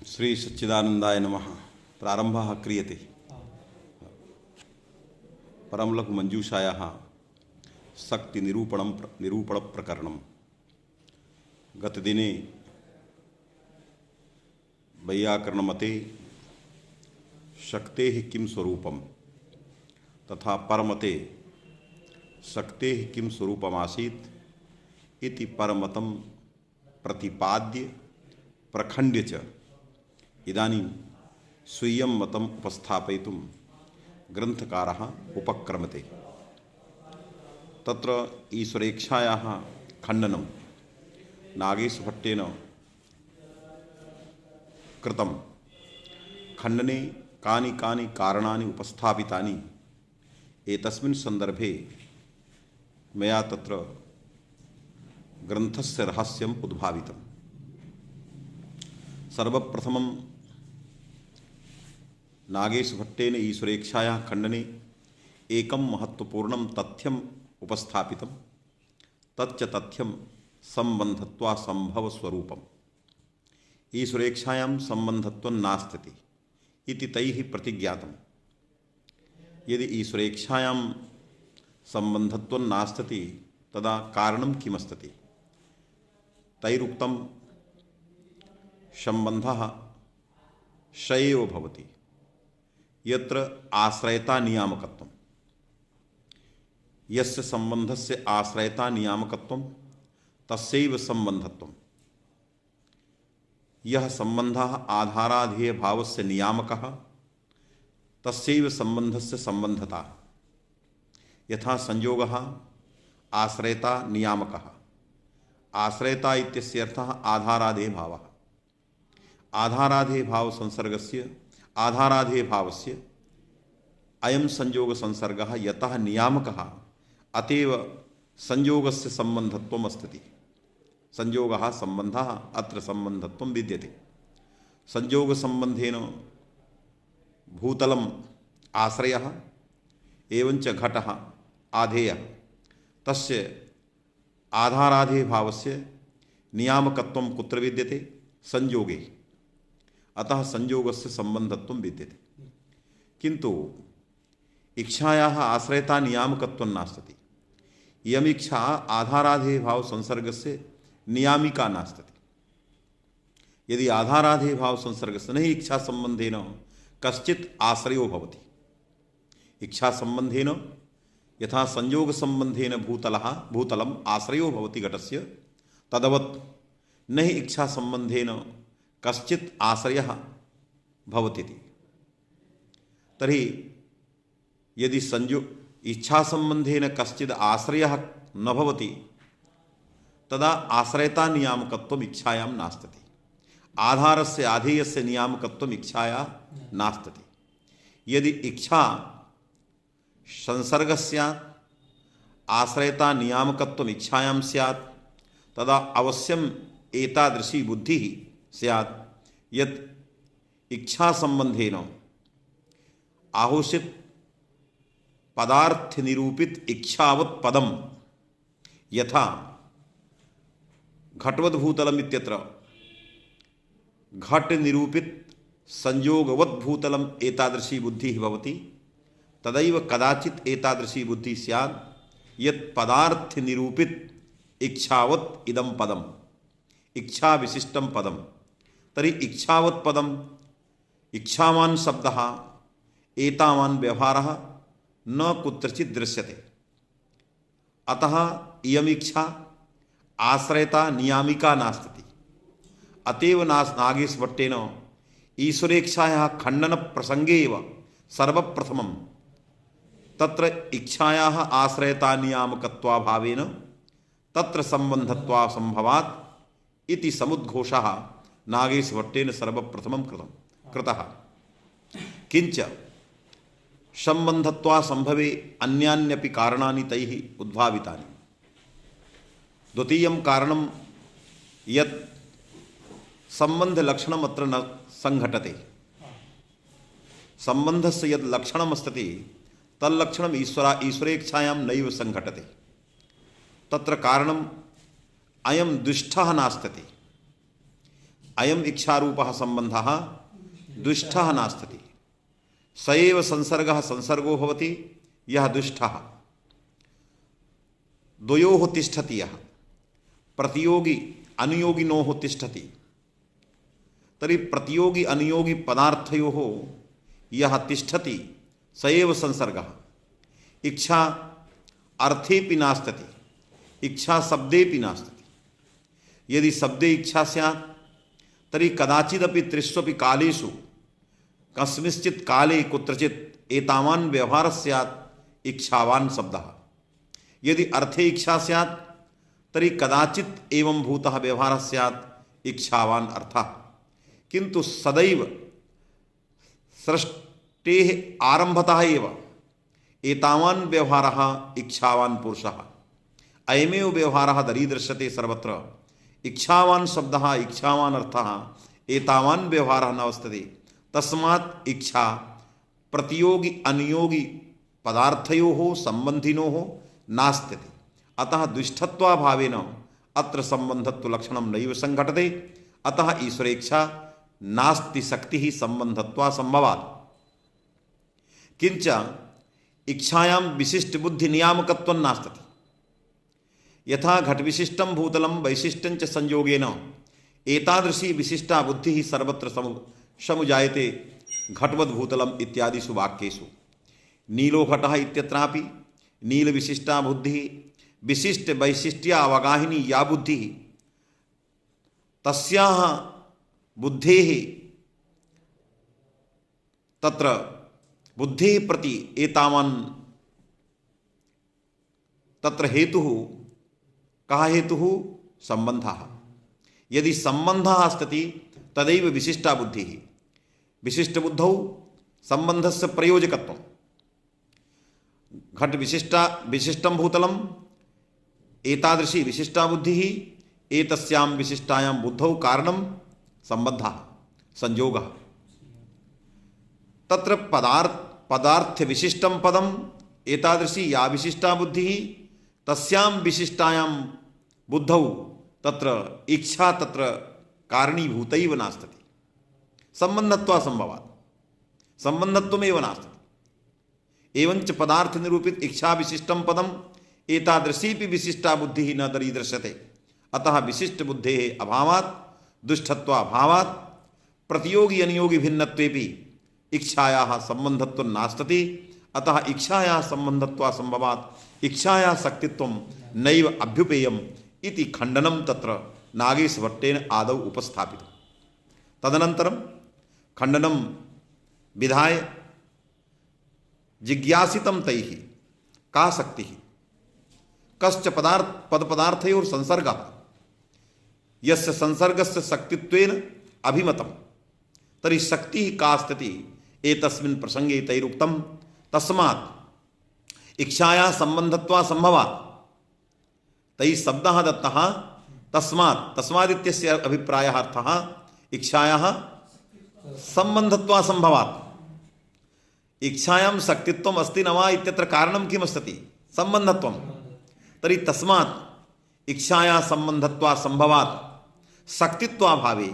श्री सच्चिदानंदाय नमः। प्रारंभः क्रियते। परमलघु मंजूषायाः शक्ति निरूपण प्रकरणम्। गतदिने वैयाकरणमते शक्तेः किं स्वरूपं तथा परमते शक्तेः किं स्वरूपमासीत् इति परमतं प्रतिपाद्य प्रखंड्य च इदानीं स्वीयं मतम् उपस्थापयितुं ग्रंथकारः उपक्रमते। तत्र ईश्वरेच्छायाः खण्डनं नागेशभट्टेन कृतं। खण्डने कानि कानि कारणानि उपस्थापितानि एतस्मिन् सन्दर्भे मया तत्र ग्रन्थस्य रहस्यम् उद्भावितम्। सर्वप्रथमं नागेशभट्टेन ईश्वरेच्छायाः खण्डने एकं महत्वपूर्णं तथ्यम् उपस्थापितं। तच्च तथ्यं सम्बन्धत्वासम्भवस्वरूपम्। ईश्वरेच्छायां सम्बन्धत्वं नास्ति इति तैः प्रतिज्ञातम्। यदि ईश्वरेच्छायां सम्बन्धत्वं नास्ति तदा कारणं किमस्ति? तैरुक्तं सम्बन्धः स एव भवति यत्र आश्रयता नियामकत्वं। यस्य सम्बन्धस्य आश्रयता नियामकत्वं तस्यैव सम्बन्धत्वं। यः सम्बन्धः आधाराधेय भावस्य नियामकः तस्यैव सम्बन्धस्य सम्बन्धता। यथा संयोगः आश्रयता नियामकः। आश्रयता इत्यस्य अर्थः आधाराधेय भावः। आधाराधेय भाव संसर्गस्य आधाराधेय भावस्य अयं संयोग संसर्गः यतः नियामकः अतएव संयोगस्य सम्बन्धत्वम् अस्ति। संयोगः सम्बन्धः अत्र सम्बन्धत्वं विद्यते। संयोग सम्बन्धेन भूतलम् आश्रयः एवञ्च घटः आधेयः। तस्य आधाराधेय भावस्य नियामकत्वं कुत्र विद्यते? संयोगे। अतः संयोगस्य सम्बन्धत्वं विद्यते। किन्तु इच्छायाः आश्रयता नियामकत्वं नास्ति। इयम् इच्छा आधाराधेय भाव संसर्गस्य नियामिका नास्ति। यदि आधाराधेय भाव संसर्गस्य नहि इच्छा संबंधेन कश्चित् आश्रयो भवति। इच्छा संबंधेन यथा संयोग संबंधेन भूतलम् आश्रयो भवति घटस्य, तदवत् नहि इच्छा संबंधेन कश्चित् आश्रयः भवति। तर्हि यदि इच्छा संबंधेन कश्चित् आश्रयः न भवति तदा आश्रयता नियामकत्वम् इच्छायां नास्ति। आधारस्य आधेयस्य नियामकत्वम् इच्छायां नास्ति। यदि इच्छा संसर्गस्य आश्रयता नियामकत्वम् इच्छायां स्यात् तदा अवश्यम् एतादृशी बुद्धिः स्यात् यत् इच्छा संबंधेन आहोषित पदार्थ निरूपित इच्छावत् पदम यथा घटवद् भूतलम् इत्यत्र घट निरूपित संयोगवत् भूतलम् एतादृशी बुद्धिः भवति। तदैव कदाचित् एतादृशी बुद्धिः स्यात् यत् पदार्थ निरूपित इच्छावत् इदं पदम् इच्छा विशिष्टं पदम्। तर्हि इच्छावत् पदम् इच्छावान् शब्दः एतावान् व्यवहारः न कुत्रचित् दृश्यते। अतः इयम् इच्छा आश्रयता नियामिका नास्ति। अतएव नागेशभट्टेन ईश्वरेच्छायाः खण्डन प्रसंगे एव सर्वप्रथमं तत्र इच्छायाः आश्रयता नियामकत्वाभावेन तत्र सम्बन्धत्वासम्भवात् इति समुद्घोषः नागेशभट्टेन सर्वप्रथमं कृतः। किंच सम्बन्धत्वासम्भवे अन्यान्यपि कारणानि तैः उद्भावितानि। द्वितीयं कारणं यत् सम्बन्धलक्षणम् अत्र न संघटते। सम्बन्धस्य यत् लक्षणमस्ति तल्लक्षणम् ईश्वरेच्छायां नैव संघटते। तत्र कारणम् अयं दुष्टः नास्ति। अयम इच्छारूपः संबंधः दुष्टः नास्ति। स एव संसर्गः संसर्गो भवति यः दुष्टः। द्वयोः तिष्ठति यः प्रतियोगी अनुयोगिनोः तिष्ठति। तर्हि प्रतियोगी अनुयोगी पदार्थयोः यः तिष्ठति स एव संसर्गः। इच्छा अर्थेपि नास्ति, इच्छा शब्देपि नास्ति। यदि शब्दे इच्छा स्यात् तर्हि कदाचिदपि त्रिष्वपि कालेषु कस्मिंश्चित् काले कुत्रचित् एतावान् व्यवहारः स्यात् इच्छावान् शब्दः। यदि अर्थे इच्छा स्यात् तर्हि कदाचित् एवं भूतः व्यवहारः स्यात् इच्छावान् अर्थः। किन्तु सदैव सृष्टेः आरम्भतः एव एतावान् व्यवहारः इच्छावान् पुरुषः। अयमेव व्यवहारः दरीदृश्यते सर्वत्र। इच्छावान् शब्दः इच्छावान् अर्थः एतावान् व्यवहारः न वर्तते। तस्मात् इच्छा प्रतियोगी अनुयोगी पदार्थयोः संबंधिनोः नास्त्यते। अतः दुष्टत्वाभावेन अत्र संबंधत्व लक्षणं नैव संघटते। अतः ईश्वरेच्छा नास्ति शक्तिः संबंधत्वा संभवात्। किंच इच्छायां विशिष्ट बुद्धि नियामकत्वं नास्ति। यथा घट विशिष्टं भूतलं वैशिष्ट्यं च संयोगेन एतादृशी विशिष्टा बुद्धिः सर्वत्र समुजायते घटवद् भूतलम् इत्यादिषु वाक्येषु। नीलो घटः इत्यत्रापि नील विशिष्टा बुद्धिः विशिष्ट वैशिष्ट्या अवगाहिनी या बुद्धिः तस्याः बुद्धेः तत्र बुद्धेः प्रति एतावान् तत्र हेतुः कः हेतुः संबंधः। यदि संबंधः अस्ति तदैव विशिष्टा बुद्धिः। विशिष्ट बुद्धौ संबंधस्य प्रयोजकत्वं। घट विशिष्टं भूतलम् एतादृशी विशिष्टा बुद्धिः एतस्यां विशिष्टायां बुद्धौ कारणं संबंधः संयोगः। तत्र पदार्थ विशिष्टं पदम् एतादृशी या विशिष्टा बुद्धिः तस्यां विशिष्टायां बुद्धौ तत्र इच्छा तत्र कारणीभूतैव नास्ति। संबंधत्वा संभवात् संबंधत्वमेव नास्ति। एवंच पदार्थ निरूपित इच्छा विशिष्टं पदम् एतादृशीपि विशिष्टा बुद्धिः न दरीदृश्यते। अतः विशिष्ट बुद्धेः अभावात् दुष्टत्वाभावात् प्रतियोगी अनुयोगी भिन्नत्वेपि इच्छायाः संबंधत्वं नास्ति। अतः इच्छायाः संबंधत्वा संभवात् इच्छायाः शक्तित्वं नैव अभ्युपेयम् इति खण्डनं तत्र नागेशभट्टेन आदौ उपस्थापितम्। तदनन्तरं खण्डनं विधाय जिज्ञासितं तैः का शक्तिः कश्च पदपदार्थयोः संसर्गः यस्य संसर्गस्य शक्तित्वेन अभिमतं तर्हि शक्तिः का स्थिति एतस्मिन् प्रसंगे तैरुक्तं। तस्मात् इच्छायाः संबंधत्वा संभवात् तैः शब्दः दत्तः। तस्मादित्यस्य अभिप्रायः अर्थः इच्छायाः संबंधत्वा संभवात्। इच्छायां शक्तित्वम् अस्ति न वा इत्यत्र कारणं किमस्ति संबंधत्वं। तर्हि तस्मात् इच्छायाः संबंधत्वा संभवात् शक्तित्वाभावे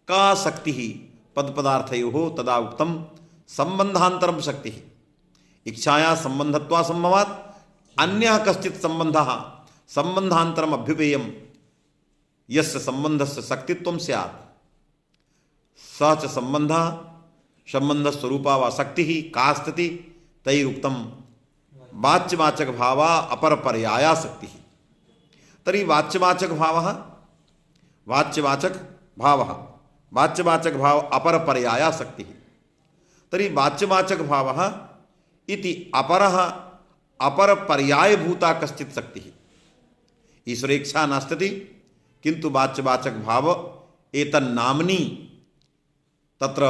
का शक्तिः पदपदार्थयोः तदा उक्तं संबंधान्तरं शक्तिः। इच्छायाः संबंधत्वा संभवात् अन्यः कश्चित् संबंधः संबंधान्तरम् अभ्युपेयं यस्य संबंधस्य शक्तित्वं स्यात् सः च संबंधस्वरूपा वा शक्तिः का स्थिति तैरुक्तं वाच्यवाचक भावा अपरपर्याया शक्तिः। तर्हि वाच्यवाचक भाव अपरपर्याया शक्तिः। तर्हि वाच्यवाचक भावः इति अपरः अपरपर्यायभूता कश्चित् शक्तिः। ईश्वरेच्छा नास्ति किन्तु वाच्यवाचक भाव एतन्नाम्नी तत्र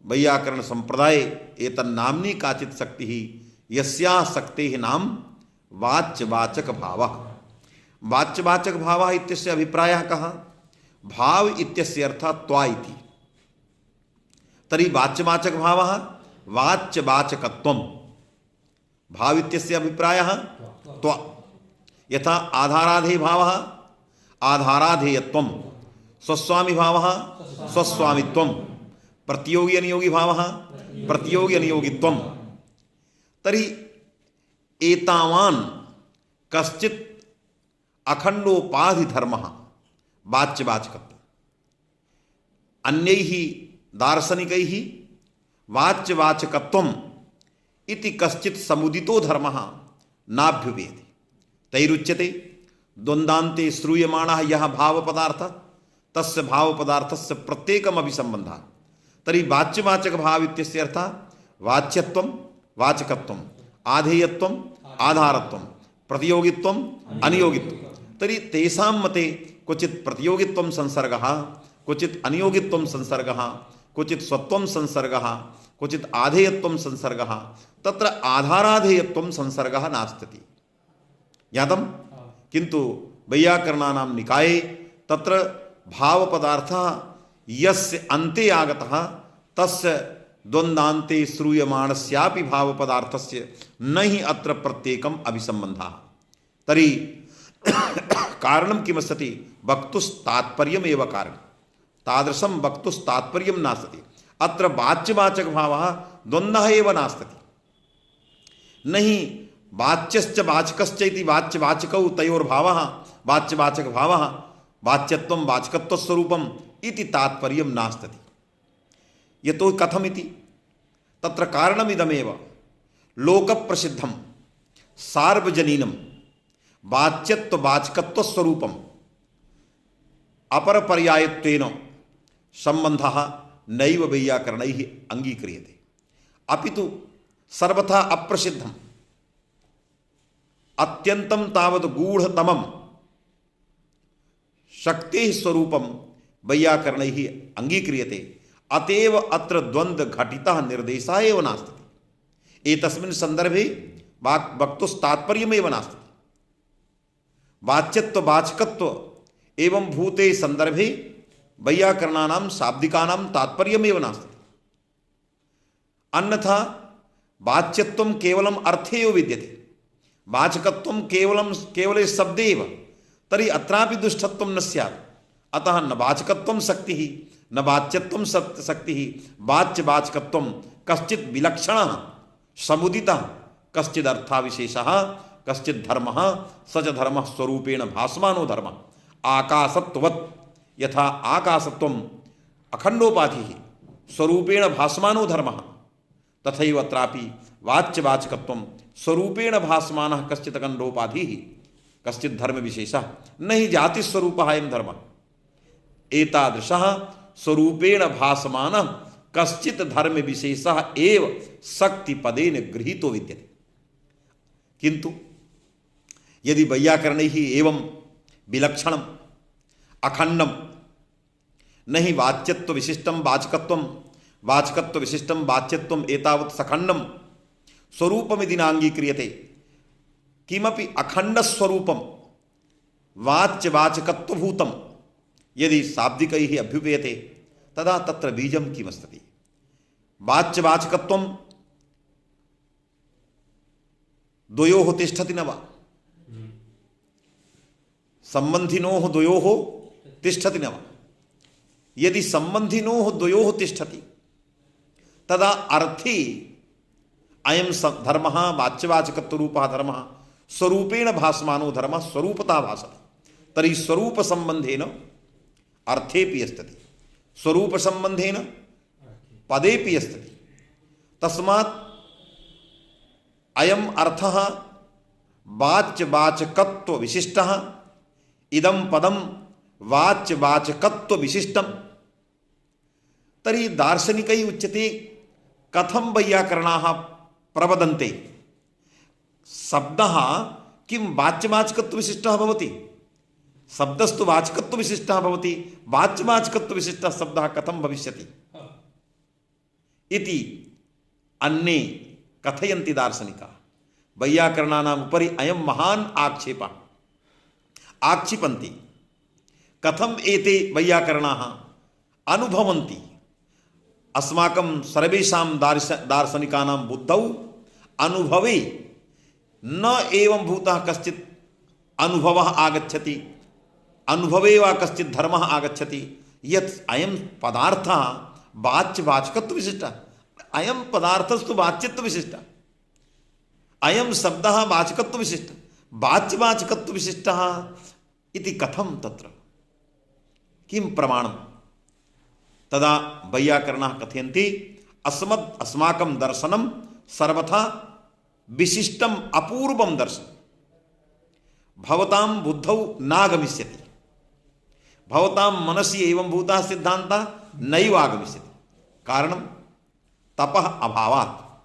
वैयाकरण संप्रदाये एतन्नाम्नी काचित् शक्तिः यस्याः शक्तेः नाम वाच्यवाचक भावः। वाच्यवाचक भावः इत्यस्य अभिप्रायः कः? भाव इत्यस्य अर्थः त्वा इति। तर्हि वाच्यवाचक भावः वाच्यवाचकत्वं। भाव इत्यस्य अभिप्रायः त्वा। यथा आधाराधेय भावः आधाराधेयत्वं स्वस्वामी भावः स्वस्वामित्वं, प्रतियोगी अनियोगी भावः प्रतियोगी अनियोगित्वं। तर्हि एतावान् कश्चित् अखंडोपाधि धर्मः वाच्यवाचकत्वम्, अन्यैः दार्शनिकैः वाच्यवाचकत्वम् इति कश्चित् समुदितो धर्मः नाभ्युपेति। तैरुच्यते द्वन्द्वान्ते श्रूयमाणः यः भावपदार्थः तस्य भावपदार्थस्य प्रत्येकम् अभिसम्बन्धः। तर्हि वाच्यवाचक भाव इत्यस्य अर्थः वाच्यत्वं वाचकत्वम्, आधेयत्वम् आधारत्वं, प्रतियोगित्वम् अनियोगित्वं। तर्हि तेषां मते क्वचित् प्रतियोगित्वं संसर्गः, क्वचित् अनियोगित्वं संसर्गः, क्वचित् स्वत्वं संसर्गः, क्वचित् आधेयत्वं संसर्गः। तत्र आधाराधेयत्वं संसर्गः नास्ति ज्ञातं। किन्तु वैयाकरणानां निकाये तत्र भावपदार्थः यस्य अन्ते आगतः तस्य द्वन्द्वान्ते श्रूयमाणस्यापि भावपदार्थस्य न हि अत्र प्रत्येकम् अभिसम्बन्धः। तर्हि कारणं किमस्ति? वक्तुस्तात्पर्यमेव कारणं, तादृशं वक्तुस्तात्पर्यं नास्ति। अत्र वाच्यवाचक भावः द्वन्द्वः एव नास्ति। न हि वाच्यश्च वाचकश्च इति वाच्यवाचकौ तयोर्भावः वाच्यवाचक भावः वाच्यत्वं वाचकत्वस्वरूपम् इति तात्पर्यं नास्ति। यतो कथमिति तत्र कारणमिदमेव, लोकप्रसिद्धं सार्वजनीनं वाच्यत्ववाचकत्वस्वरूपम् अपरपर्यायत्वेन सम्बन्धः नैव वैयाकरणैः अङ्गीक्रियते, अपितु सर्वथा अप्रसिद्धम् अत्यन्तं तावत् गूढ़तमं शक्तेः स्वरूपं वैयाकरणैः अङ्गीक्रियते। अतएव अत्र द्वन्द्व घटितः निर्देशः एव नास्ति। एतस्मिन् सन्दर्भे वक्तुस्तात्पर्यमेव नास्ति। वाच्यत्व वाचकत्व एवं भूते संदर्भे वैयाकरणानां शाब्दिकानां तात्पर्यमेव नास्ति। अन्यथा वाच्यत्वं केवलम् अर्थे एव विद्यते, वाचकत्वं केवले शब्दे एव, तर्हि अत्रापि दुष्टत्वं न स्यात्। अतः न वाचकत्वं शक्तिः न वाच्यत्वं शक्तिः, वाच्यवाचकत्वं कश्चित् विलक्षणः समुदितः कश्चित् अर्थाविशेषः कश्चित् धर्मः, स च धर्मः स्वरूपेण भासमानो धर्मः। आकाशत्ववत् यथा आकाशत्वम् अखंडोपाधिः स्वरूपेण भासमानो धर्मः, तथैव अत्रापि वाच्यवाचकत्वं स्वरूपेण भासमानः कश्चित् अखंडोपाधिः कश्चित् धर्म विशेषः, न हि जातिस्वरूपः अयं धर्मः। एतादृशः स्वरूपेण भासमानः कश्चित् धर्म विशेषः एव शक्तिपदेन गृहीतो विद्यते। किन्तु यदि वैयाकरणैः एवं विलक्षणम् अखंडं न हि वाच्यत्व विशिष्टं वाचकत्वं वाचकत्व विशिष्टं वाच्यत्वम् एतावत् सखंडं स्वरूपमिति नाङ्गीक्रियते, किमपि अखंडस्वरूपं वाच्यवाचकत्वभूतं यदि शाब्दिकैः अभ्युपेयते तदा तत्र बीजं किमस्ति? वाच्यवाचकत्वं द्वयोः तिष्ठति न वा? सम्बन्धिनोः द्वयोः तिष्ठति न वा? यदि सम्बन्धिनोः द्वयोः तिष्ठति तदा अर्थी अयं धर्मः वाच्यवाचकत्वरूपः धर्मः स्वरूपेण भासमानो धर्मः स्वरूपतः भासते। तर्हि स्वरूपसम्बन्धेन अर्थेपि अस्ति, स्वरूपसम्बन्धेन पदेपि अस्ति। तस्मात् अयम् अर्थः वाच्यवाचकत्वविशिष्टः, इदं पदं वाच्यवाचकत्वविशिष्टं। तर्हि दार्शनिकैः उच्यते कथं वैयाकरणाः प्रवदन्ते? शब्दः किं वाच्यवाचकत्वविशिष्टः भवति? शब्दस्तु वाचकत्वविशिष्टः भवति, वाच्यवाचकत्वविशिष्टः शब्दः कथं भविष्यति इति अन्ये कथयन्ति दार्शनिकाः। वैयाकरणानाम् उपरि अयं महान् आक्षेपः आक्षिपन्ति। कथम् एते वैयाकरणाः अनुभवन्ति? अस्माकं सर्वेषां दार्शनिकानां बुद्धौ अनुभवे न एवं भूतः कश्चित् अनुभवः आगच्छति अनुभवे वा कश्चित् धर्मः आगच्छति यत् अयं पदार्थः वाच्यवाचकत्व विशिष्टः, अयं पदार्थस्तु वाच्यत्व विशिष्टः, अयं शब्दः वाचकत्व विशिष्टः, वाच्यवाचकत्व विशिष्टः इति कथं तत्र किं प्रमाणं? तदा वैयाकरणाः कथयन्ति अस्माकं दर्शनं सर्वथा विशिष्टम अपूर्वम दर्शनं भवतां बुद्धौ नागमिष्यति, भवतां मनसि एवं भूतः सिद्धान्तः नैव आगमिष्यति। कारणं तपः अभावात्,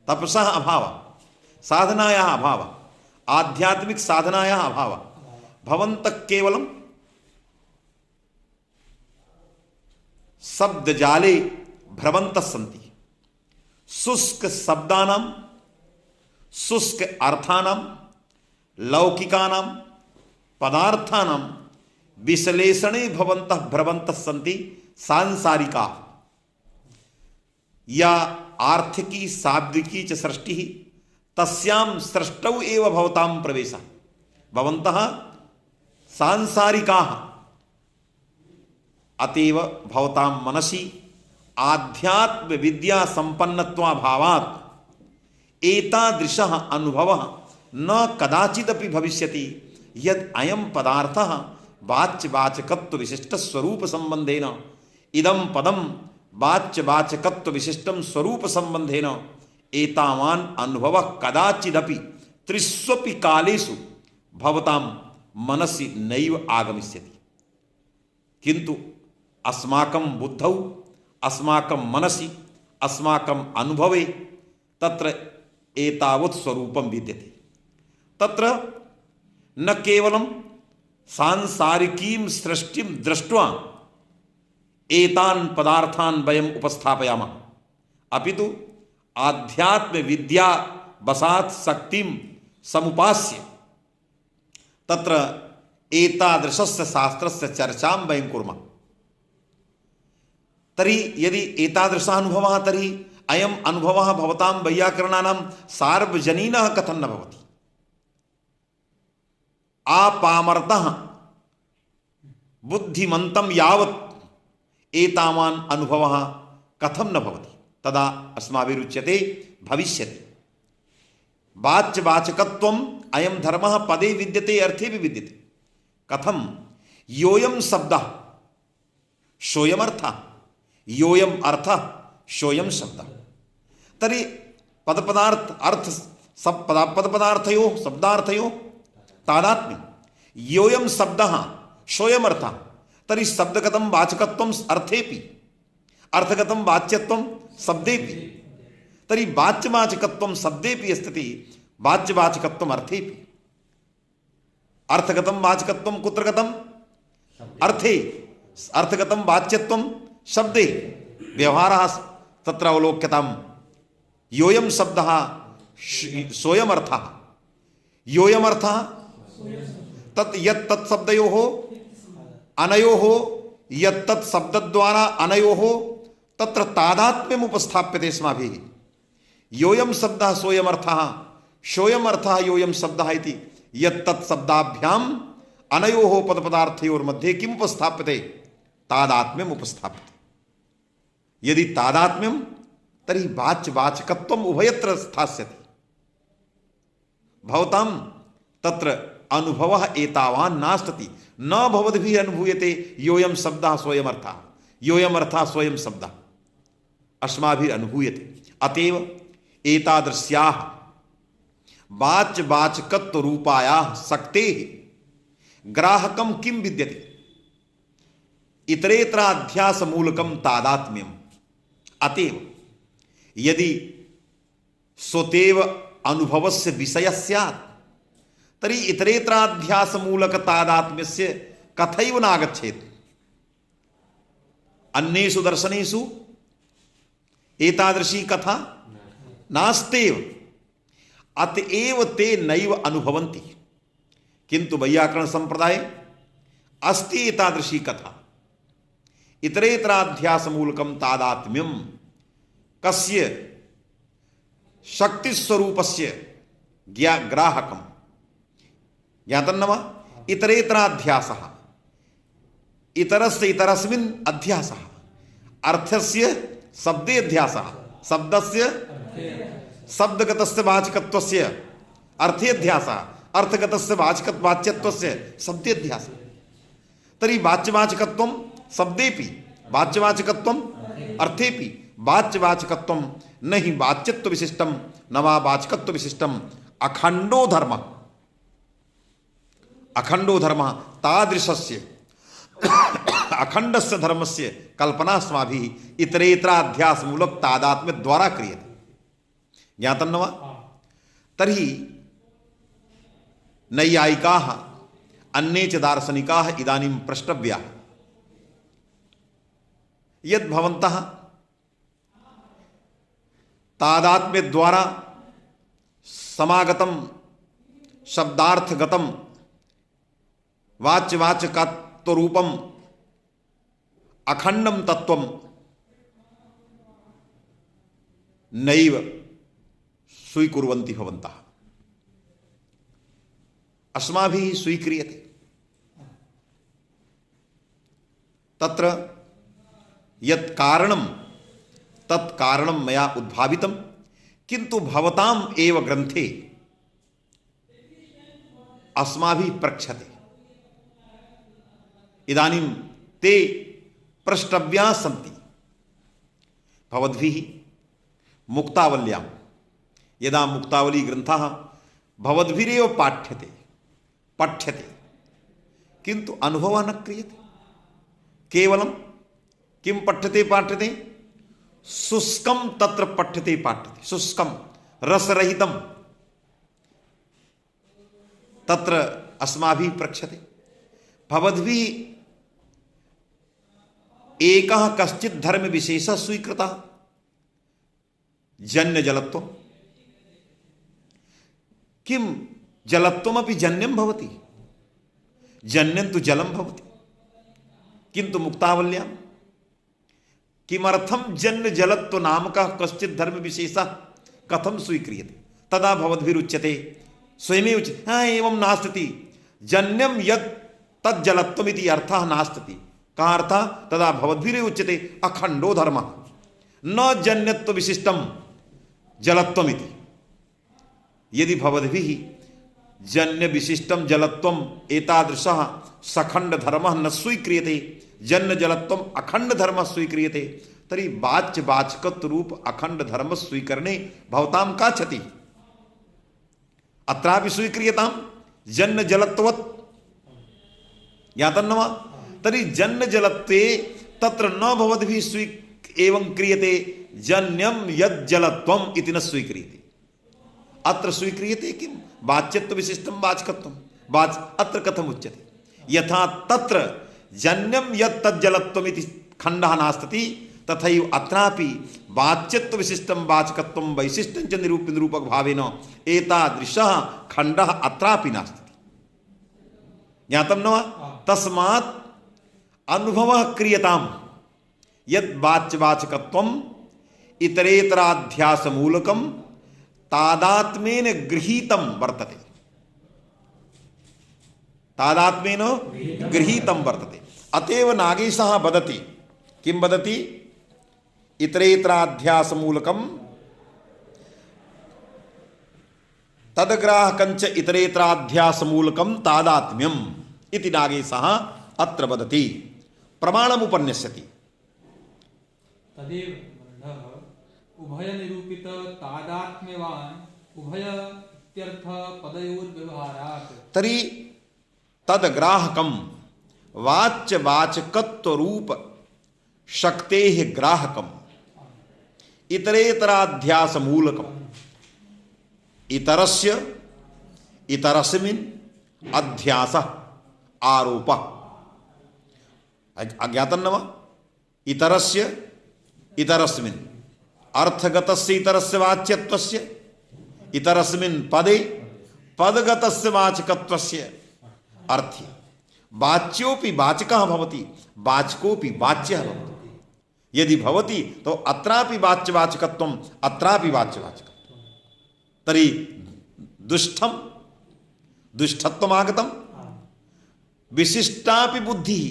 तपसः अभावः, साधनायाः अभावः, आध्यात्मिक साधनायाः अभावः। भवन्तः केवलं शब्दजाले भ्रमन्तः सन्ति, शुष्क शब्दानां, शुष्क अर्थानां, लौकिकानां पदार्थानां विश्लेषणे भवन्तः भ्रमन्तः सन्ति। सांसारिका या आर्थिकी शाब्दिकी च सृष्टिः तस्यां सृष्टौ एव भवतां प्रवेशः। भवन्तः सांसारिकाः, अतएव भवतां मनसि आध्यात्म विद्या संपन्नत्वाभावात् एतादृशः अनुभवः न कदाचिदपि भविष्यति यद् अयं पदार्थः वाच्यवाचकत्व विशिष्ट स्वरूप संबंधेन इदं पदं वाच्यवाचकत्व विशिष्टं स्वरूप संबंधेन एतावान् अनुभवः कदाचिदपि त्रिष्वपि कालेषु भवतां मनसि नैव आगमिष्यति। किन्तु अस्माकं बुद्धौ, अस्माकं मनसि, अस्माकं अनुभवे तत्र एतावत् स्वरूपं विद्यते। तत्र न केवलं सांसारिकीं सृष्टिं दृष्ट्वा एतान् पदार्थान् वयम् उपस्थापयामः, अपितु आध्यात्म विद्या वसात् शक्तिं समुपास्य तत्र एतादृशस्य शास्त्रस्य चर्चां वयं कुर्मः। तर्हि यदि एतादृशः अनुभवः, तर्हि अयम् अनुभवः भवतां वैयाकरणानां सार्वजनीनः कथं न भवति? आपामरतः बुद्धिमन्तं यावत् एतावान् अनुभवः कथं न भवति? तदा अस्माभिरुच्यते भविष्यति। वाच्यवाचकत्वम् अयं धर्मः पदे विद्यते, अर्थे भी विद्यते। कथं? योऽयं शब्दः सोऽयमर्थः, योऽयम् अर्थः सोऽयं शब्दः। तर्हि पदपदार्थ अर्थ सब पदपदार्थयोः शब्दार्थयोः तादात्म्यं। योऽयं शब्दः सोऽयमर्थः, तर्हि शब्दगतं वाचकत्वम् अर्थेपि, अर्थगतं वाच्यत्वं शब्देपि। तर्हि वाच्यवाचकत्वं शब्देपि अस्ति, वाच्यवाचकत्वम् अर्थेपि। अर्थगतं वाचकत्वं कुत्र गतं? अर्थे। अर्थगतं वाच्यत्वं शब्दे। व्यवहारः तत्र अवलोक्यताम्। योऽयं शब्दः सोऽयमर्थः, योऽयमर्थः तत् यत् शब्दयोः अनयोः यत् शब्दद्वारा अनयोः तत्र तादात्म्यम् उपस्थाप्यते अस्माभिः। योऽयं शब्दः सोऽयमर्थः, सोऽयमर्थः योऽयं शब्दः इति यत् शब्दाभ्याम् अनयोः पदपदार्थयोर्मध्ये किम् उपस्थाप्यते? तादात्म्यम् उपस्थाप्यते। यदि तादात्म्यं, तर्हि वाच्यवाचकत्वम् उभयत्र स्थास्यति। भवतां तत्र अनुभवः एतावान् नास्ति, न भवद्भिः अनुभूयते योऽयं शब्दः सोऽयमर्थः, योऽयमर्थः सोऽयं शब्दः अस्माभिः अनुभूयते। अतएव एतादृश्याः वाच्यवाचकत्वरूपायाः शक्तेः ग्राहकं किं विद्यते? इतरेतराध्यासमूलकं तादात्म्यम्। अतएव यदि स्वतेव अनुभवस्य विषयः स्यात्, तर्हि इतरेतराध्यासमूलक तादात्म्यस्य कथैव नागच्छेत्। अन्येषु दर्शनेषु एतादृशी कथा नास्त्येव, अतएव ते नैव अनुभवन्ति। किन्तु वैयाकरण संप्रदाये अस्ति एतादृशी कथा। इतरेतराध्यासमूलकं तादात्म्यं कस्य शक्तिस्वरूपस्य ग्राहकं ज्ञातं न वा? इतरेतराध्यासः, इतरस्य इतरस्मिन् अध्यासः, अर्थस्य शब्दे अध्यासः, शब्दस्य शब्दगतस्य वाचकत्वस्य अर्थे अध्यासः, अर्थगतस्य वाच्यत्वस्य शब्दे अध्यासः। तर्हि वाच्यवाचकत्वं शब्देपि, वाच्यवाचकत्वम् अर्थेपि, वाच्यवाचकत्वं न हि वाच्यत्व विशिष्टं न वा वाचकत्व विशिष्टं, अखंडो धर्म, अखंडो धर्म तादृशस्य अखंडस्य धर्मस्य कल्पना अस्माभिः इतरेतराध्यास मूलक तादात्म्य द्वारा क्रियते। ज्ञातं न वा? तर्हि नैयायिकाः अन्ये च दार्शनिकाः इदानीं प्रष्टव्याः, यद् भवन्तः तादात्म्य द्वारा समागतं शब्दार्थगतं वाच्यवाचकत्वरूपं अखंडं तत्वं नैव स्वीकुर्वन्ति भवन्तः, अस्माभिः स्वीक्रियते। तत्र यत् कारणं तत् कारणं मया उद्भावितं, किन्तु भवताम् एव ग्रन्थे अस्माभिः प्रक्षते। इदानीं ते प्रष्टव्याः सन्ति। भवद्भिः मुक्तावल्यां यदा मुक्तावली ग्रन्थः भवद्भिरेव पठ्यते, किन्तु अनुभवः न क्रियते। केवलं किं पाठ्यते? शुष्कं तत्र पाठ्यते, शुष्कं रसरहितं तत्र अस्माभिः प्रक्षते। भवद्भिः एकः कश्चित् धर्म विशेषः स्वीकृतः, जन्य जलत्वं। किं जलत्वमपि जन्यं भवति? जन्यं तु जलं भवति, किन्तु मुक्तावल्यां किमर्थं जन्य जलत्व नामकः कश्चित् धर्म विशेषः कथं स्वीक्रियते? तदा भवद्भिरुच्यते, स्वयमेव उच्यते, एवं नास्ति, जन्यं यत् तज्जलत्वमिति अर्थः नास्ति। कः अर्थः? तदा भवद्भिरेव उच्यते अखंडो धर्मः, न जन्यत्व विशिष्टं जलत्वमिति। यदि भवद्भिः जन्य विशिष्टं जलत्वम् एतादृशः सखंड धर्मः न स्वीक्रियते, जन्य जलत्वम् अखंड धर्मः स्वीक्रियते, तर्हि वाच्यवाचकत्व रूप अखंड धर्म स्वीकरणे भवतां का क्षतिः? अत्रापि स्वीक्रियतां जन्य जलत्ववत्। ज्ञातं न वा? तर्हि जन्य जलत्वे तत्र न भवद्भिः एवं क्रियते, जन्यं यद् जलत्वम् इति न स्वीक्रियते। अत्र स्वीक्रियते किं? वाच्यत्व विशिष्टं वाचकत्वं। अत्र कथम उच्यते? यथा तत्र जन्यं यत् तज्जलत्वमिति खण्डः नास्ति, तथैव अत्रापि वाच्यत्व विशिष्टं वाचकत्वं वैशिष्ट्यं च निरूपक भावेन एतादृशः खण्डः अत्रापि नास्ति। ज्ञातं न वा? तस्मात् अनुभवः क्रियताम् यद् वाच्यवाचकत्वम् इतरेतराध्यासमूलकं तादात्म्येन गृहीतं वर्तते, तादात्म्येन गृहीतं वर्तते। अतएव नागेशः वदति, किं वदति? इतरेतराध्यासमूलकं तद्ग्राहकञ्च इतरेतराध्यासमूलकं तादात्म्यम् इति नागेशः अत्र वदति, प्रमाणमुपन्यस्यति। तदेव उभय निरूपित तादात्म्यवान् उभय इत्यर्थ पदयोर्व्यवहारात्। तर्हि तद्ग्राहकं वाच्यवाचकत्व रूप शक्तेः ग्राहकं इतरेतराध्यासमूलकं इतरस्य इतरस्मिन् अध्यासः आरोपः। अज्ञातं न वा? इतरस्य इतरस्मिन् अर्थगतस्य इतरस्य वाच्यत्वस्य, इतरस्मिन् पदे पदगतस्य वाचकत्वस्य अर्थी। वाच्योपि वाचकः भवति, वाचकोपि वाच्यः भवति। यदि भवति तो अत्रापि वाच्यवाचकत्वम् अत्रापि वाच्यवाचकत्वम्। तर्हि दुष्टं दुष्टत्वम आगतम विशिष्टापि बुद्धि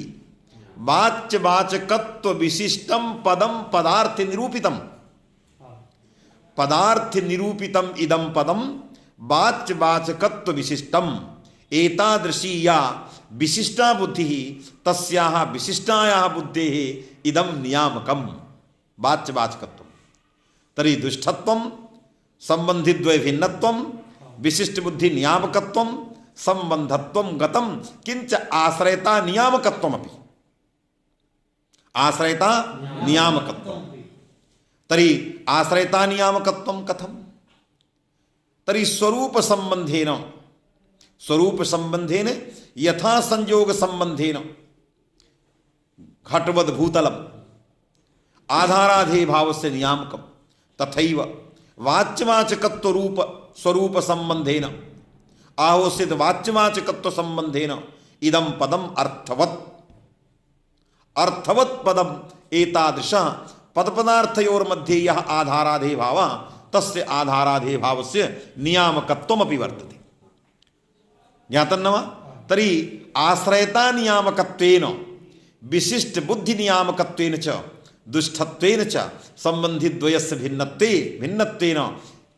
वाच्य वाचकत्व विशिष्टम पदम पदार्थ निरूपितम पदार्थ निरूपितम इदम पदम वाच्य वाचकत्व विशिष्टम एतादृशी या विशिष्टा बुद्धि तस्याः विशिष्टायाः बुद्धेः इदम नियामकम वाच्य वाचकत्व तरी दुष्टत्वम संबंधिद्वय भिन्नत्वम विशिष्ट बुद्धि नियामकत्वम संबंधत्वम गतम किंच आश्रयता नियामकत्वमपि आश्रयता नियामकत्वम तरी आश्रयता नियामकत्वम कथम तरी स्वरूप संबंधेन यथा संयोग संबंधेन घटवद भूतलम आधाराधे भाव से नियामकम तथैव वाच्यवाचकत्व रूप स्वरूप संबंधेन आहोसित वाच्यवाचकत्व संबंधेन इदम पदम अर्थवत पदम एतादृश पदपदार्थयोर्मध्ये यः आधाराधे भाव तस्य आधाराधे भावस्य नियामकत्वमपि वर्तते ज्ञातं न वा तर्हि आश्रयता नियामकत्वेन विशिष्ट बुद्धि नियामकत्वेन च दुष्टत्वेन च संबंधिद्वयस्य भिन्नत्वेन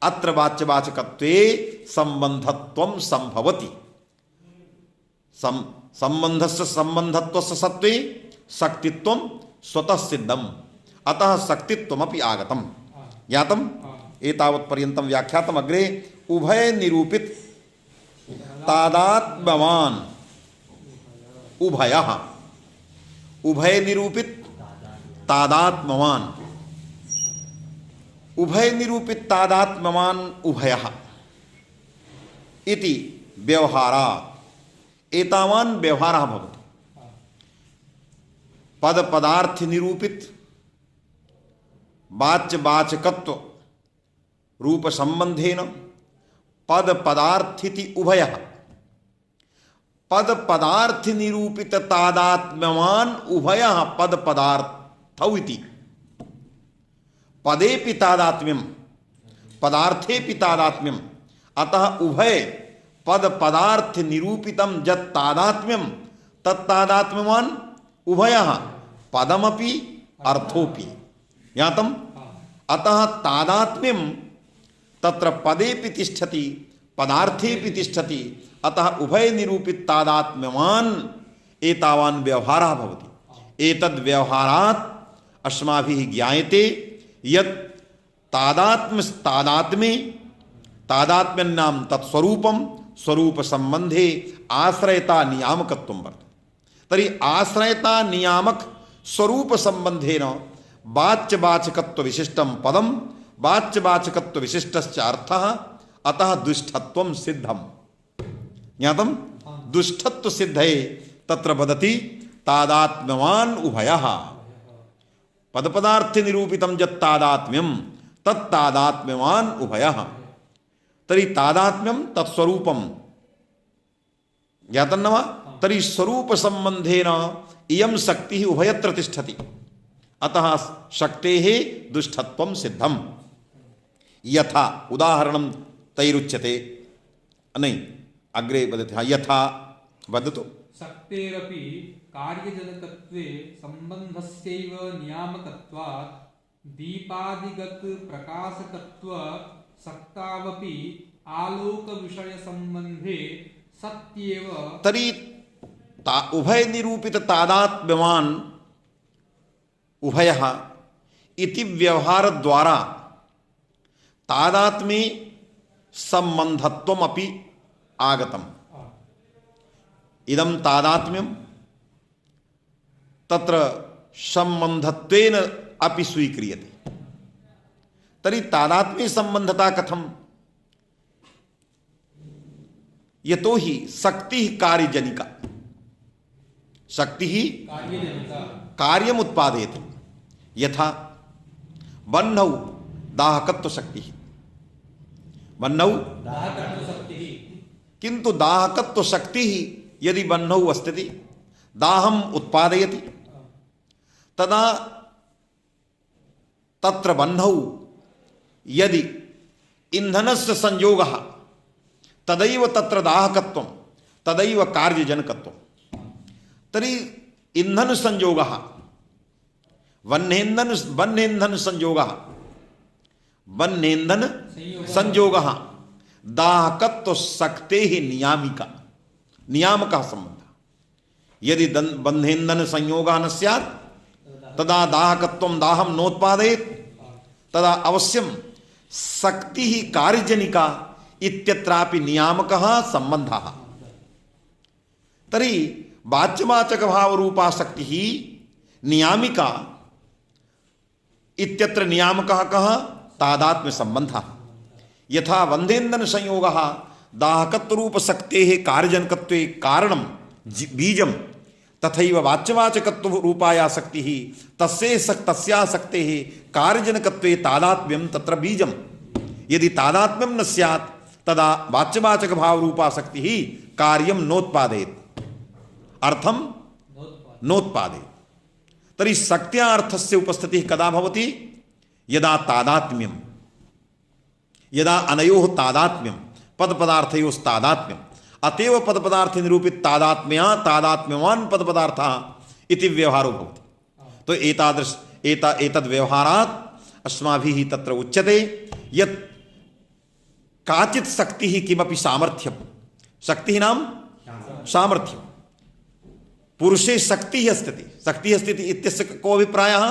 अत्र वाच्यवाचकत्वे संबंधत्वं संभवति संबंधस्य संबंधत्वस्य सत्त्वे शक्तित्वं स्वतः सिद्धम् अतः शक्तित्वमपि आगतम् ज्ञातम् एतावत्पर्यन्तं व्याख्यातम् अग्रे उभय निरूपित तादात्म्यवान् उभयः उभय निरूपित तादात्म्यवान् उभय निरूपित तादात्म्यवान् उभयः इति व्यवहारात् एतावान् व्यवहारः भवति पद पदार्थ निरूपित वाच्य वाचकत्व रूप संबंधेन पद पदार्थिति उभयः पद पदार्थ निरूपित तादात्म्यवान् उभयः पद पदार्थौ इति पदेपि तादात्म्यं पदार्थेपि तादात्म्यम् अतः उभय पद पदार्थ निरूपितं यत् तादात्म्यं तत्तादात्म्यवान् उभयः पदमपि अर्थोपि ज्ञातम् अतः तादात्म्यं तत्र पदेपि तिष्ठति पदार्थेपि तिष्ठति अतः उभय निरूपित तादात्म्यवान् एतावान् व्यवहारः भवति एतद् व्यवहारात् अस्माभिः ज्ञायते यत् तादात्म्यन्नाम तत्स्वरूपं स्वरूप संबंधे आश्रयता नियामकत्वं वर्तते तर्हि आश्रयता नियामक स्वरूप संबंधेन वाच्यवाचकत्व विशिष्टं पदं वाच्यवाचकत्व विशिष्टस्य अर्थः अतः दुष्टत्वं सिद्धं ज्ञातं दुष्टत्व सिद्धये तत्र वदति तादात्म्यवान् उभयः पदपदार्थ निरूपितं यत् तादात्म्यं तत्तादात्म्यवान् उभयः तर्हि तादात्म्यं तत्स्वरूपं ज्ञातं न वा तर्हि स्वरूप संबंधेन इयं शक्तिः उभयत्र तिष्ठति अतः शक्तेः दुष्टत्वं सिद्धं यथा उदाहरणं तैरुच्यते नहीं अग्रे वदति यथा वदतु शक्तेरपि कार्यजनकत्वे संबंधस्यैव नियामकत्वात् दीपादिगत प्रकाशकत्व सक्तावपि आलोक विषय संबंधे सत्येव तर्हि उभय निरूपित तादात्म्यवान् उभयः इति व्यवहार द्वारा तादात्म्ये संबंधत्वमपि आगतम् इदं तादात्म्यं तत्र संबंधत्वेन अपि स्वीक्रियते तर्हि तादात्म्ये संबंधता कथं यतोहि शक्तिः कार्यजनिका शक्तिः कार्यम् उत्पादयति यथा वह्नौ दाहकत्व शक्तिः वह्नौ किंतु दाहकत्व शक्तिः यदि वह्नौ अस्ति दाहम् उत्पादयति तदा तत्र वह्नौ यदि इंधनस्य संयोगः तदैव तत्र दाहकत्वं तदैव कार्यजनकत्वं। तर्हि ईंधन संयोगः वह्नेन्धन संयोगः दाहकत्व शक्तेः नियामकः संबंधः। यदि बन्धेन्धन संयोगः न स्यात् तदा दाहकत्वं दाहं नोत्पादयेत्, तदा अवश्यं शक्तिः कार्यजनिका इत्यत्रापि नियामकः संबंधः। तर्हि वाच्यवाचक भाव रूपा शक्तिः नियामिका इत्यत्र नियामकः कः? तादात्म्य संबंधः। यथा बन्धेन्धन संयोगः दाहकत्व रूप शक्तेः कार्यजनकत्वे कारणं बीजं, तथैव वाच्यवाचकत्व रूपाया शक्तिः तस्या शक्तेः कार्यजनकत्वे तादात्म्यं तत्र बीजं। यदि तादात्म्यं न स्यात् तदा वाच्यवाचक भाव रूपा शक्तिः कार्यं नोत्पादयेत्, अर्थं नोत्पादयेत्। तर्हि शक्त्या अर्थस्य उपस्थितिः कदा भवति? यदा तादात्म्यं, यदा अनयोः तादात्म्यं, पदपदार्थयोस्तादात्म्यं। अतएव पदपदार्थ निरूपित तादात्म्यवान् पदपदार्थः इति व्यवहारो भवति। तो एतद् व्यवहारात् अस्माभिः तत्र उच्यते यत् काचित् शक्तिः किमपि सामर्थ्यं, शक्तिः नाम सामर्थ्यं। पुरुषे शक्तिः अस्ति इत्यस्य को अभिप्रायः?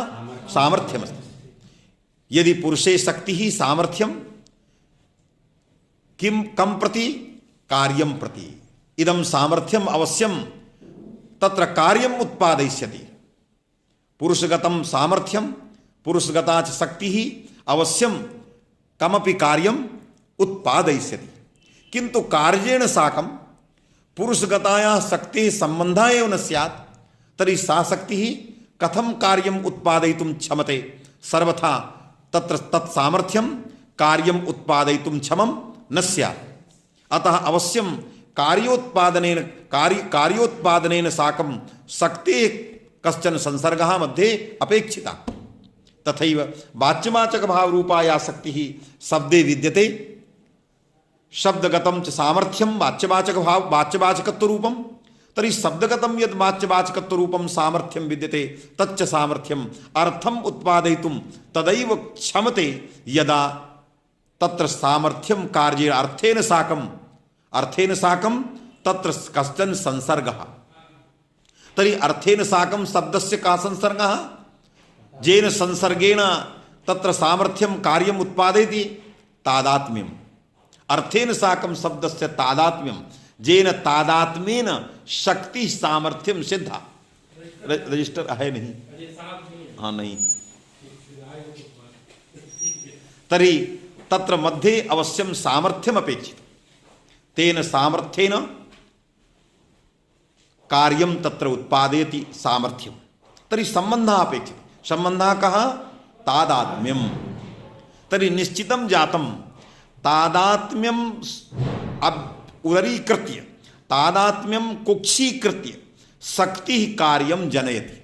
सामर्थ्यमस्ति। यदि पुरुषे शक्तिः सामर्थ्यं कं प्रति? कार्यं प्रति। इदं सामर्थ्यम् अवश्यं तत्र कार्यम् उत्पादयिष्यति। पुरुषगतं सामर्थ्यं, पुरुषगता च शक्तिः अवश्यं कमपि कार्यम् उत्पादयिष्यति। किन्तु कार्येण साकं पुरुषगतायाः शक्तेः सम्बन्धः एव न स्यात् तर्हि सा शक्तिः कथं कार्यम् उत्पादयितुं क्षमते? सर्वथा तत्र तत्सामर्थ्यं कार्यम् उत्पादयितुं क्षमं न स्यात्। अतः अवश्यं कार्योत्पादनेन साकं शक्तेः कश्चन संसर्गः मध्ये अपेक्षितः। तथैव वाच्यवाचक भाव रूपाया शक्तिः शब्दे विद्यते। शब्दगतं च सामर्थ्यं वाच्यवाचकत्व रूपं। तर्हि शब्दगतं यद् वाच्यवाचकत्व रूपं सामर्थ्यं विद्यते तच्च सामर्थ्यम् अर्थम् उत्पादयितुं तदैव क्षमते यदा तत्र सामर्थ्यं कार्ये अर्थेन साकं तत्र कश्चन संसर्गः। तर्हि अर्थेन साकं शब्दस्य का संसर्गः? जेन संसर्गेण तत्र सामर्थ्यं कार्यम् उत्पादयति तादात्म्यम्। अर्थेन साकं शब्दस्य तादात्म्यं, जेन तादात्म्येन शक्ति सामर्थ्यं सिद्धा। रजिस्टर है नहीं? हाँ नहीं। तर्हि तत्र मध्ये अवश्यं सामर्थ्यम् अपेक्षितम्। तेन सामर्थ्येन कार्यं तत्र उत्पादयति सामर्थ्यं। तर्हि सम्बन्धः अपेक्षितः। सम्बन्धः कः? तादात्म्यम्। तर्हि निश्चितं जातं तादात्म्यं उदरीकृत्य, तादात्म्यं कुक्षीकृत्य शक्तिः कार्यं जनयति।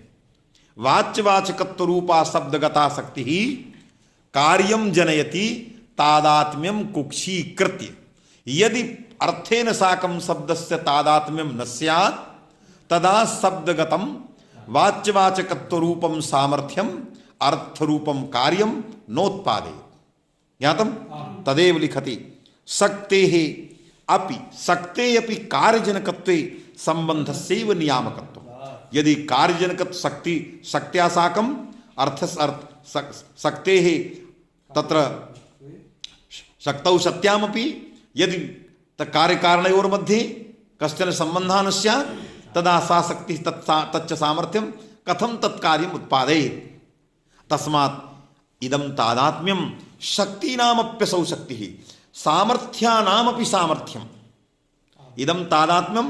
वाच्यवाचकत्व रूपा शब्दगता शक्तिः कार्यं जनयति तादात्म्यं कुक्षीकृत्य। यदि अर्थेन साकं शब्दस्य तादात्म्यं न स्यात् तदा शब्दगतं वाच्यवाचकत्व रूपं सामर्थ्यं अर्थरूपं कार्यं नोत्पादयेत्। ज्ञातं? तदेव लिखति शक्तेः अपि कार्यजनकत्वे संबंधस्यैव नियामकत्वम्। यदि कार्यजनकत्व शक्त्या साकं शक्तेः तत्र शक्तौ सत्यामपि यदि कार्यकारणयोर्मध्ये कश्चन सम्बन्धः न स्यात् तदा सा शक्तिः तच्च सामर्थ्यं कथं तत्कार्यम् उत्पादयेत्। तस्मात् इदं तादात्म्यं शक्तीनामप्यसौ शक्तिः सामर्थ्यानामपि सामर्थ्यम्। इदं तादात्म्यं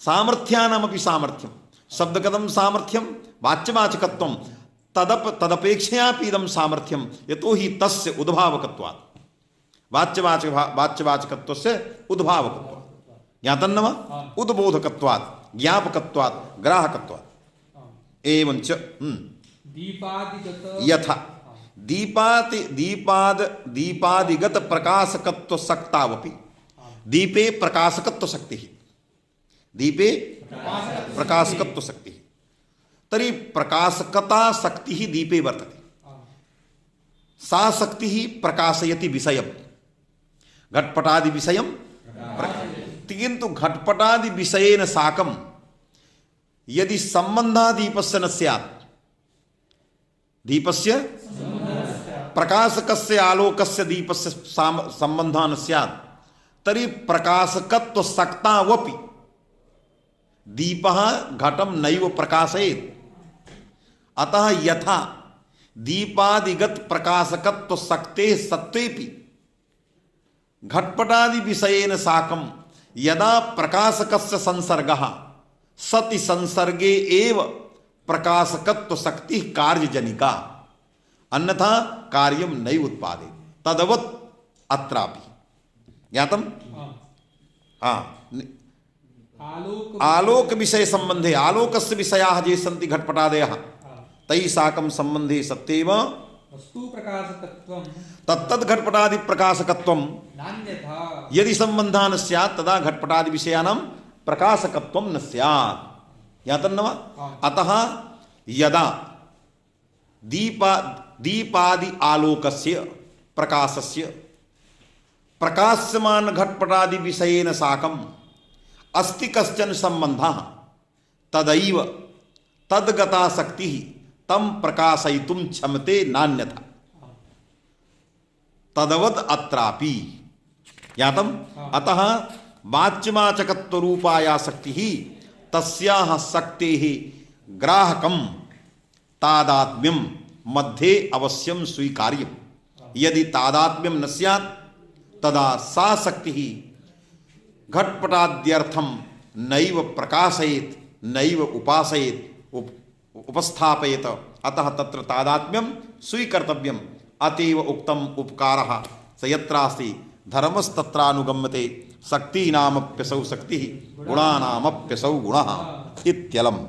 सामर्थ्यानामपि सामर्थ्यं। शब्दगतं सामर्थ्यं वाच्यवाचकत्वं तदपेक्षयापि इदं सामर्थ्यं यतोहि तस्य उद्भावकत्वात्, वाच्यवाचकत्वस्य उद्भावकत्वात्। ज्ञातं वा? उद्बोधकत्वात्, ज्ञापकत्वात्, ग्राहकत्वात्। एवञ्च दीपादिगत प्रकाशकत्व सक्तावपि दीपे प्रकाशकत्व शक्ति दीपे प्रकाशकत्व शक्ति तरी प्रकाशकता शक्ति दीपे वर्तते सा शक्ति प्रकाशयति विषयम् घटपटादि विषयम् किंतु घटपटादि विषयेन साकं यदि संबंधा दीपस्य न स्यात् दीपस्य प्रकाशकस्य आलोकस्य दीपस्य संबंधः न स्यात् तर्हि प्रकाशकत्व सक्तावपि दीपः घटं नैव प्रकाशयेत् अतः यथा दीपादिगत प्रकाशकत्व शक्ते सत्वेपि घटपटादि विषयेन साकं यदा प्रकाशकस्य संसर्गः सति संसर्गे एव प्रकाशकत्व शक्ति कार्यजनिका अन्यथा कार्यं नैव उत्पादे तदवत् अत्रापि ज्ञातम् आलोक विषय संबंधे आलोकस्य विषयाः ये सन्ति घटपटादयः तैः साकं संबंधे सत्येव वस्तु प्रकाशकत्वं तत्तद् घटपटादि प्रकाशकत्वं नान्यथा यदि संबंधः न स्यात् तदा घटपटादि विषयानां प्रकाशकत्वं न स्यात् ज्ञातं न वा अतः यदा दीपादि आलोकस्य प्रकाशस्य प्रकाशमान घटपटादि विषयेन साकम् अस्ति कश्चन संबंधः तदैव तद्गता शक्तिः तम प्रकाशयितुं क्षमते नान्यथा तदवद् अत्रापि ज्ञातम् अतः वाच्यवाचकत्व रूपाया शक्तिः तस्याः शक्तेः ग्राहकं तादात्म्यं मध्ये अवश्यं स्वीकार्यं यदि तादात्म्यं न स्यात् तदा सा शक्तिः घटपटाद्यर्थं नैव प्रकाशयेत् नैव उपासयेत् उपस्थापयेत अतः तत्र तादात्म्यं स्वीकर्तव्यम् अतएव उक्तम् उपकारः स यत्रास्ति धर्मस्तत्रानुगम्यते शक्तीनामप्यसौ शक्तिः गुणानामप्यसौ गुणः इत्यलम्।